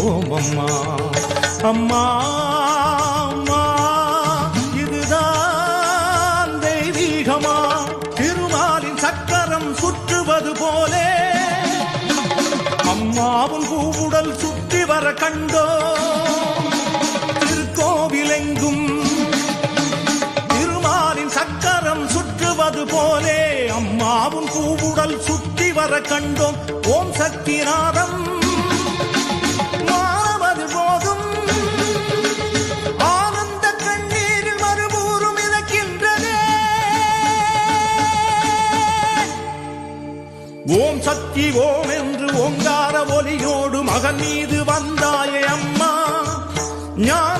ஓம் அம்மா அம்மா அம்மா இதுதான் தெய்வீகமா திருமாலின் சக்கரம் சுற்றுவது போலே அம்மாவும் பூவுடல் சுற்றி வர கண்டோ திருக்கோவிலெங்கும் திருமாலின் சக்கரம் சுற்றுவது போலே அம்மாவும் பூவுடல் சுற்றி வர கண்டோம் ஓம் சக்திநாதம் மாவது போதும் ஆனந்த கண்ணீரில் மறுபூரும் இறக்கின்றதே ஓம் சக்தி ஓம் என்று ஓங்கார ஒலியோடு மகன் மீது வந்தாயே அம்மா ஞான